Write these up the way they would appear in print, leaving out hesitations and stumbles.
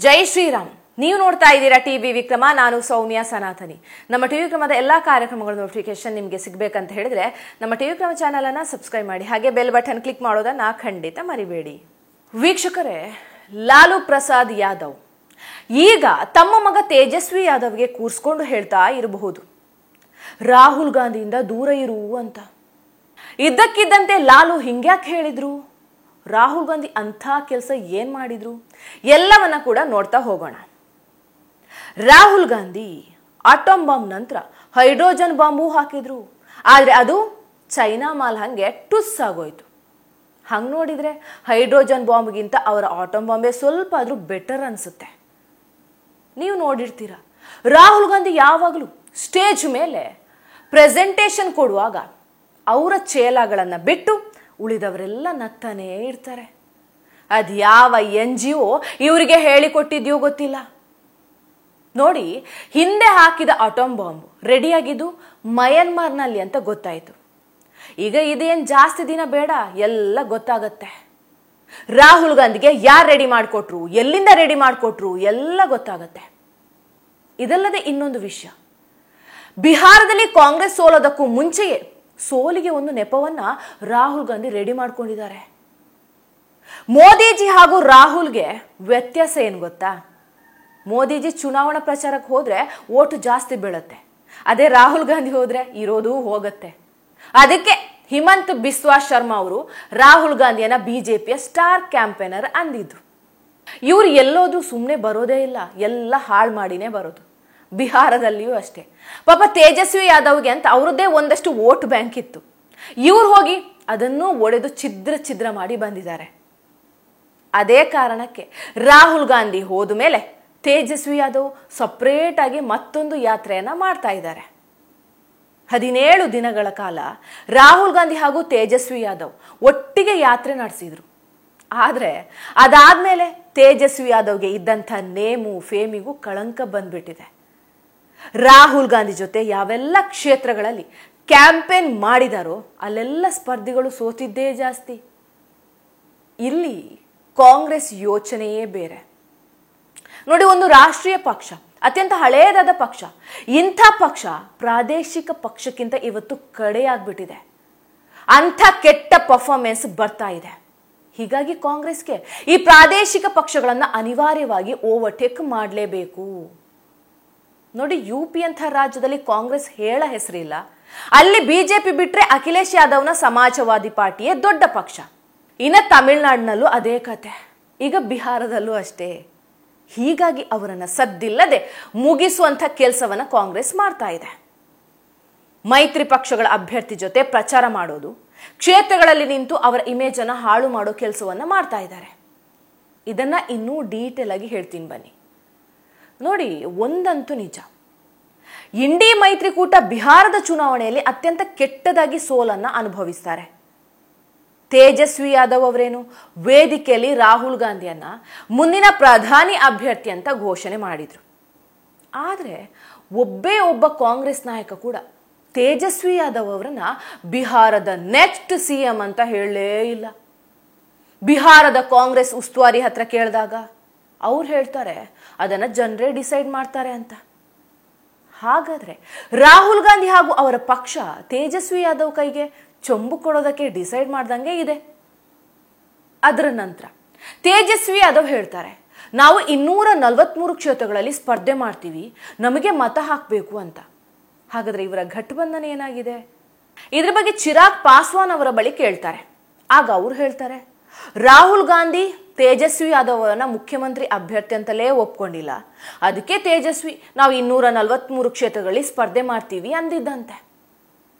ಜೈ ಶ್ರೀರಾಮ್. ನೀವು ನೋಡ್ತಾ ಇದ್ದೀರಾ ಟಿವಿ ವಿಕ್ರಮ. ನಾನು ಸೌಮ್ಯ ಸನಾತನಿ. ನಮ್ಮ ಟಿವಿ ವಿಕ್ರಮದ ಎಲ್ಲಾ ಕಾರ್ಯಕ್ರಮಗಳ ನೋಟಿಫಿಕೇಶನ್ ನಿಮಗೆ ಸಿಗಬೇಕಂತ ಹೇಳಿದ್ರೆ ನಮ್ಮ ಟಿವಿ ವಿಕ್ರಮ ಚಾನೆಲ್ ಅನ್ನು ಸಬ್ಸ್ಕ್ರೈಬ್ ಮಾಡಿ, ಹಾಗೆ ಬೆಲ್ ಬಟನ್ ಕ್ಲಿಕ್ ಮಾಡೋದನ್ನ ಖಂಡಿತ ಮರಿಬೇಡಿ. ವೀಕ್ಷಕರೇ, ಲಾಲು ಪ್ರಸಾದ್ ಯಾದವ್ ಈಗ ತಮ್ಮ ಮಗ ತೇಜಸ್ವಿ ಯಾದವ್ಗೆ ಕೂರಿಸ್ಕೊಂಡು ಹೇಳ್ತಾ ಇರಬಹುದು, ರಾಹುಲ್ ಗಾಂಧಿಯಿಂದ ದೂರ ಇರು ಅಂತ. ಇದ್ದಕ್ಕಿದ್ದಂತೆ ಲಾಲು ಹಿಂಗ್ಯಾಕೆ ಹೇಳಿದ್ರು, ರಾಹುಲ್ ಗಾಂಧಿ ಅಂಥ ಕೆಲಸ ಏನ್ ಮಾಡಿದ್ರು, ಎಲ್ಲವನ್ನ ಕೂಡ ನೋಡ್ತಾ ಹೋಗೋಣ. ರಾಹುಲ್ ಗಾಂಧಿ ಆಟೋಮ್ ಬಾಂಬ್ ನಂತರ ಹೈಡ್ರೋಜನ್ ಬಾಂಬು ಹಾಕಿದ್ರು, ಆದ್ರೆ ಅದು ಚೈನಾ ಮಾಲ್ ಹಂಗೆ ಟುಸ್ ಆಗೋಯ್ತು. ಹಂಗ್ ನೋಡಿದ್ರೆ ಹೈಡ್ರೋಜನ್ ಬಾಂಬ್ಗಿಂತ ಅವರ ಆಟೋಮ್ ಬಾಂಬೆ ಸ್ವಲ್ಪ ಆದ್ರೂ ಬೆಟರ್ ಅನ್ಸುತ್ತೆ. ನೀವು ನೋಡಿರ್ತೀರ, ರಾಹುಲ್ ಗಾಂಧಿ ಯಾವಾಗಲೂ ಸ್ಟೇಜ್ ಮೇಲೆ ಪ್ರೆಸೆಂಟೇಷನ್ ಕೊಡುವಾಗ ಅವರ ಚೇಲಾಗಳನ್ನ ಬಿಟ್ಟು ಉಳಿದವರೆಲ್ಲ ನಗ್ತಾನೇ ಇರ್ತಾರೆ. ಅದು ಯಾವ NGO ಇವರಿಗೆ ಹೇಳಿಕೊಟ್ಟಿದ್ಯೋ ಗೊತ್ತಿಲ್ಲ. ನೋಡಿ, ಹಿಂದೆ ಹಾಕಿದ ಆಟೋಮ್ ಬಾಂಬ್ ರೆಡಿಯಾಗಿದ್ದು ಮಯನ್ಮಾರ್ನಲ್ಲಿ ಅಂತ ಗೊತ್ತಾಯ್ತು. ಈಗ ಇದೇನು ಜಾಸ್ತಿ ದಿನ ಬೇಡ, ಎಲ್ಲ ಗೊತ್ತಾಗತ್ತೆ. ರಾಹುಲ್ ಗಾಂಧಿಗೆ ಯಾರು ರೆಡಿ ಮಾಡಿಕೊಟ್ರು, ಎಲ್ಲಿಂದ ರೆಡಿ ಮಾಡಿಕೊಟ್ರು ಎಲ್ಲ ಗೊತ್ತಾಗತ್ತೆ. ಇದಲ್ಲದೆ ಇನ್ನೊಂದು ವಿಷಯ, ಬಿಹಾರದಲ್ಲಿ ಕಾಂಗ್ರೆಸ್ ಸೋಲೋದಕ್ಕೂ ಮುಂಚೆಯೇ ಸೋಲಿಗೆ ಒಂದು ನೆಪವನ್ನ ರಾಹುಲ್ ಗಾಂಧಿ ರೆಡಿ ಮಾಡ್ಕೊಂಡಿದ್ದಾರೆ. ಮೋದಿಜಿ ಹಾಗೂ ರಾಹುಲ್ಗೆ ವ್ಯತ್ಯಾಸ ಏನು ಗೊತ್ತಾ? ಮೋದಿಜಿ ಚುನಾವಣಾ ಪ್ರಚಾರಕ್ಕೆ ಹೋದ್ರೆ ಓಟು ಜಾಸ್ತಿ ಬೀಳುತ್ತೆ, ಅದೇ ರಾಹುಲ್ ಗಾಂಧಿ ಹೋದ್ರೆ ಇರೋದು ಹೋಗುತ್ತೆ. ಅದಕ್ಕೆ ಹಿಮಂತ್ ಬಿಸ್ವಾ ಶರ್ಮಾ ಅವರು ರಾಹುಲ್ ಗಾಂಧಿಯನ್ನ ಬಿಜೆಪಿಯ ಸ್ಟಾರ್ ಕ್ಯಾಂಪೇನರ್ ಅಂದಿದ್ರು. ಇವ್ರು ಎಲ್ಲೋದ್ರೂ ಸುಮ್ಮನೆ ಬರೋದೇ ಇಲ್ಲ, ಎಲ್ಲ ಹಾಳು ಮಾಡಿನೇ ಬರೋದು. ಬಿಹಾರದಲ್ಲಿಯೂ ಅಷ್ಟೇ. ಪಾಪ ತೇಜಸ್ವಿ ಯಾದವ್ಗೆ ಅಂತ ಅವರದ್ದೇ ಒಂದಷ್ಟು ವೋಟ್ ಬ್ಯಾಂಕ್ ಇತ್ತು, ಇವ್ರು ಹೋಗಿ ಅದನ್ನು ಒಡೆದು ಛಿದ್ರ ಮಾಡಿ ಬಂದಿದ್ದಾರೆ. ಅದೇ ಕಾರಣಕ್ಕೆ ರಾಹುಲ್ ಗಾಂಧಿ ಹೋದ ಮೇಲೆ ತೇಜಸ್ವಿ ಯಾದವ್ ಸಪ್ರೇಟ್ ಆಗಿ ಮತ್ತೊಂದು ಯಾತ್ರೆಯನ್ನ ಮಾಡ್ತಾ ಇದ್ದಾರೆ. 17 ದಿನಗಳ ಕಾಲ ರಾಹುಲ್ ಗಾಂಧಿ ಹಾಗೂ ತೇಜಸ್ವಿ ಯಾದವ್ ಒಟ್ಟಿಗೆ ಯಾತ್ರೆ ನಡೆಸಿದ್ರು. ಆದ್ರೆ ಅದಾದ್ಮೇಲೆ ತೇಜಸ್ವಿ ಯಾದವ್ಗೆ ಇದ್ದಂಥ ನೇಮು ಫೇಮಿಗೂ ಕಳಂಕ ಬಂದ್ಬಿಟ್ಟಿದೆ. ರಾಹುಲ್ ಗಾಂಧಿ ಜೊತೆ ಯಾವೆಲ್ಲ ಕ್ಷೇತ್ರಗಳಲ್ಲಿ ಕ್ಯಾಂಪೇನ್ ಮಾಡಿದಾರೋ ಅಲ್ಲೆಲ್ಲ ಸ್ಪರ್ಧಿಗಳು ಸೋತಿದ್ದೇ ಜಾಸ್ತಿ. ಇಲ್ಲಿ ಕಾಂಗ್ರೆಸ್ ಯೋಚನೆಯೇ ಬೇರೆ. ನೋಡಿ, ಒಂದು ರಾಷ್ಟ್ರೀಯ ಪಕ್ಷ, ಅತ್ಯಂತ ಹಳೆಯದಾದ ಪಕ್ಷ, ಇಂಥ ಪಕ್ಷ ಪ್ರಾದೇಶಿಕ ಪಕ್ಷಕ್ಕಿಂತ ಇವತ್ತು ಕಡೆಯಾಗ್ಬಿಟ್ಟಿದೆ. ಅಂಥ ಕೆಟ್ಟ ಪರ್ಫಾರ್ಮೆನ್ಸ್ ಬರ್ತಾ ಇದೆ. ಹೀಗಾಗಿ ಕಾಂಗ್ರೆಸ್ಗೆ ಈ ಪ್ರಾದೇಶಿಕ ಪಕ್ಷಗಳನ್ನ ಅನಿವಾರ್ಯವಾಗಿ ಓವರ್ಟೇಕ್ ಮಾಡಲೇಬೇಕು. ನೋಡಿ, UP ಅಂತ ರಾಜ್ಯದಲ್ಲಿ ಕಾಂಗ್ರೆಸ್ ಹೇಳ ಹೆಸರಿಲ್ಲ. ಅಲ್ಲಿ ಬಿಜೆಪಿ ಬಿಟ್ರೆ ಅಖಿಲೇಶ್ ಯಾದವ್ನ ಸಮಾಜವಾದಿ ಪಾರ್ಟಿಯೇ ದೊಡ್ಡ ಪಕ್ಷ. ಇನ್ನು ತಮಿಳುನಾಡಿನಲ್ಲೂ ಅದೇ ಕತೆ, ಈಗ ಬಿಹಾರದಲ್ಲೂ ಅಷ್ಟೇ. ಹೀಗಾಗಿ ಅವರನ್ನ ಸದ್ದಿಲ್ಲದೆ ಮುಗಿಸುವಂತ ಕೆಲಸವನ್ನ ಕಾಂಗ್ರೆಸ್ ಮಾಡ್ತಾ ಇದೆ. ಮೈತ್ರಿ ಪಕ್ಷಗಳ ಅಭ್ಯರ್ಥಿ ಜೊತೆ ಪ್ರಚಾರ ಮಾಡೋದು, ಕ್ಷೇತ್ರಗಳಲ್ಲಿ ನಿಂತು ಅವರ ಇಮೇಜ್ ಅನ್ನ ಹಾಳು ಮಾಡೋ ಕೆಲಸವನ್ನ ಮಾಡ್ತಾ ಇದ್ದಾರೆ. ಇದನ್ನ ಇನ್ನೂ ಡೀಟೇಲ್ ಆಗಿ ಹೇಳ್ತೀನಿ ಬನ್ನಿ. ನೋಡಿ, ಒಂದಂತೂ ನಿಜ, ಇಂಡಿ ಮೈತ್ರಿಕೂಟ ಬಿಹಾರದ ಚುನಾವಣೆಯಲ್ಲಿ ಅತ್ಯಂತ ಕೆಟ್ಟದಾಗಿ ಸೋಲನ್ನ ಅನುಭವಿಸ್ತಾರೆ. ತೇಜಸ್ವಿ ಯಾದವ್ ಅವರೇನು ವೇದಿಕೆಯಲ್ಲಿ ರಾಹುಲ್ ಗಾಂಧಿಯನ್ನ ಮುಂದಿನ ಪ್ರಧಾನಿ ಅಭ್ಯರ್ಥಿ ಅಂತ ಘೋಷಣೆ ಮಾಡಿದ್ರು. ಆದ್ರೆ ಒಬ್ಬೇ ಒಬ್ಬ ಕಾಂಗ್ರೆಸ್ ನಾಯಕ ಕೂಡ ತೇಜಸ್ವಿ ಯಾದವ್ ಅವರನ್ನ ಬಿಹಾರದ ನೆಕ್ಸ್ಟ್ CM ಅಂತ ಹೇಳಲೇ ಇಲ್ಲ. ಬಿಹಾರದ ಕಾಂಗ್ರೆಸ್ ಉಸ್ತುವಾರಿ ಹತ್ರ ಕೇಳಿದಾಗ ಅವ್ರು ಹೇಳ್ತಾರೆ, ಅದನ್ನ ಜನರೇ ಡಿಸೈಡ್ ಮಾಡ್ತಾರೆ ಅಂತ. ಹಾಗಾದ್ರೆ ರಾಹುಲ್ ಗಾಂಧಿ ಹಾಗೂ ಅವರ ಪಕ್ಷ ತೇಜಸ್ವಿ ಯಾದವ್ ಕೈಗೆ ಚೊಂಬು ಕೊಡೋದಕ್ಕೆ ಡಿಸೈಡ್ ಮಾಡ್ದಂಗೆ ಇದೆ. ಅದರ ನಂತರ ತೇಜಸ್ವಿ ಯಾದವ್ ಹೇಳ್ತಾರೆ, ನಾವು 243 ಕ್ಷೇತ್ರಗಳಲ್ಲಿ ಸ್ಪರ್ಧೆ ಮಾಡ್ತೀವಿ, ನಮಗೆ ಮತ ಹಾಕಬೇಕು ಅಂತ. ಹಾಗಾದ್ರೆ ಇವರ ಘಟಬಂಧನ ಏನಾಗಿದೆ? ಇದ್ರ ಬಗ್ಗೆ ಚಿರಾಗ್ ಪಾಸ್ವಾನ್ ಅವರ ಬಳಿ ಕೇಳ್ತಾರೆ. ಆಗ ಅವ್ರು ಹೇಳ್ತಾರೆ, ರಾಹುಲ್ ಗಾಂಧಿ ತೇಜಸ್ವಿ ಯಾದವ್ ಅವರನ್ನ ಮುಖ್ಯಮಂತ್ರಿ ಅಭ್ಯರ್ಥಿ ಅಂತಲೇ ಒಪ್ಕೊಂಡಿಲ್ಲ, ಅದಕ್ಕೆ ತೇಜಸ್ವಿ ನಾವು 243 ಕ್ಷೇತ್ರಗಳಲ್ಲಿ ಸ್ಪರ್ಧೆ ಮಾಡ್ತೀವಿ ಅಂದಿದ್ದಂತೆ.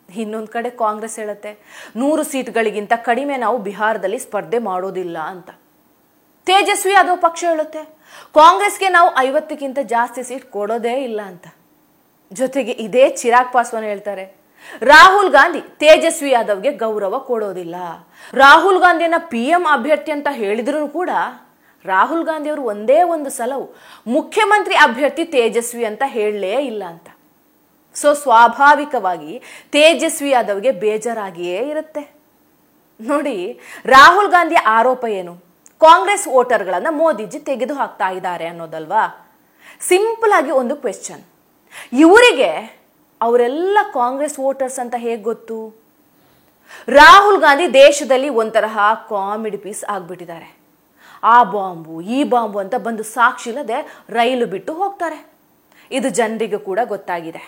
ಇನ್ನೊಂದು ಕಡೆ ಕಾಂಗ್ರೆಸ್ ಹೇಳುತ್ತೆ, 100 ಸೀಟ್ಗಳಿಗಿಂತ ಕಡಿಮೆ ನಾವು ಬಿಹಾರದಲ್ಲಿ ಸ್ಪರ್ಧೆ ಮಾಡೋದಿಲ್ಲ ಅಂತ. ತೇಜಸ್ವಿ ಯಾದವ್ ಪಕ್ಷ ಹೇಳುತ್ತೆ, ಕಾಂಗ್ರೆಸ್ಗೆ ನಾವು 50ಕ್ಕಿಂತ ಜಾಸ್ತಿ ಸೀಟ್ ಕೊಡೋದೇ ಇಲ್ಲ ಅಂತ. ಜೊತೆಗೆ ಇದೇ ಚಿರಾಗ್ ಪಾಸ್ವಾನ್ ಹೇಳ್ತಾರೆ, ರಾಹುಲ್ ಗಾಂಧಿ ತೇಜಸ್ವಿ ಯಾದವ್ಗೆ ಗೌರವ ಕೊಡೋದಿಲ್ಲ. ರಾಹುಲ್ ಗಾಂಧಿಯನ್ನ PM ಅಭ್ಯರ್ಥಿ ಅಂತ ಹೇಳಿದ್ರು ಕೂಡ ರಾಹುಲ್ ಗಾಂಧಿ ಅವರು ಒಂದೇ ಒಂದು ಸಲವು ಮುಖ್ಯಮಂತ್ರಿ ಅಭ್ಯರ್ಥಿ ತೇಜಸ್ವಿ ಅಂತ ಹೇಳಲೇ ಇಲ್ಲ ಅಂತ. ಸೊ ಸ್ವಾಭಾವಿಕವಾಗಿ ತೇಜಸ್ವಿ ಯಾದವ್ಗೆ ಬೇಜಾರಾಗಿಯೇ ಇರುತ್ತೆ. ನೋಡಿ, ರಾಹುಲ್ ಗಾಂಧಿಯ ಆರೋಪ ಏನು? ಕಾಂಗ್ರೆಸ್ ವೋಟರ್ಗಳನ್ನ ಮೋದಿಜಿ ತೆಗೆದು ಹಾಕ್ತಾ ಇದ್ದಾರೆ ಅನ್ನೋದಲ್ವಾ? ಸಿಂಪಲ್ ಆಗಿ ಒಂದು ಕ್ವೆಶ್ಚನ್, ಇವರಿಗೆ ಅವರೆಲ್ಲ ಕಾಂಗ್ರೆಸ್ ವೋಟರ್ಸ್ ಅಂತ ಹೇಗೆ ಗೊತ್ತು? ರಾಹುಲ್ ಗಾಂಧಿ ದೇಶದಲ್ಲಿ ಒಂತರಹ ಕಾಮಿಡಿ ಪೀಸ್ ಆಗ್ಬಿಟ್ಟಿದ್ದಾರೆ. ಆ ಬಾಂಬು ಈ ಬಾಂಬು ಅಂತ ಬಂದು ಸಾಕ್ಷಿ ಇಲ್ಲದೆ ರೈಲು ಬಿಟ್ಟು ಹೋಗ್ತಾರೆ. ಇದು ಜನರಿಗೆ ಕೂಡ ಗೊತ್ತಾಗಿದೆ.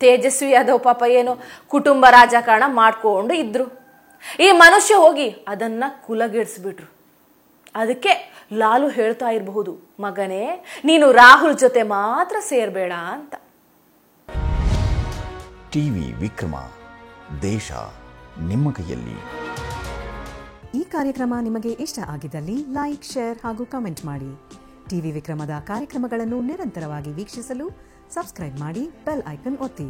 ತೇಜಸ್ವಿ ಯಾದವ್ ಪಾಪ ಏನು ಕುಟುಂಬ ರಾಜಕಾರಣ ಮಾಡ್ಕೊಂಡು ಇದ್ರು. ಈ ಮನುಷ್ಯ ಹೋಗಿ ಅದನ್ನ ಕುಲಗೆಡಿಸ್ಬಿಟ್ರು. ಅದಕ್ಕೆ ಲಾಲು ಹೇಳ್ತಾ ಇರಬಹುದು, ಮಗನೇ ನೀನು ರಾಹುಲ್ ಜೊತೆ ಮಾತ್ರ ಸೇರ್ಬೇಡ ಅಂತ. ಟಿವಿ ವಿಕ್ರಮ, ದೇಶ ನಿಮ್ಮ ಕೈಯಲ್ಲಿ. ಈ ಕಾರ್ಯಕ್ರಮ ನಿಮಗೆ ಇಷ್ಟ ಆಗಿದ್ದಲ್ಲಿ ಲೈಕ್, ಶೇರ್ ಹಾಗೂ ಕಮೆಂಟ್ ಮಾಡಿ. ಟಿವಿ ವಿಕ್ರಮದ ಕಾರ್ಯಕ್ರಮಗಳನ್ನು ನಿರಂತರವಾಗಿ ವೀಕ್ಷಿಸಲು ಸಬ್ಸ್ಕ್ರೈಬ್ ಮಾಡಿ, ಬೆಲ್ ಐಕನ್ ಒತ್ತಿ.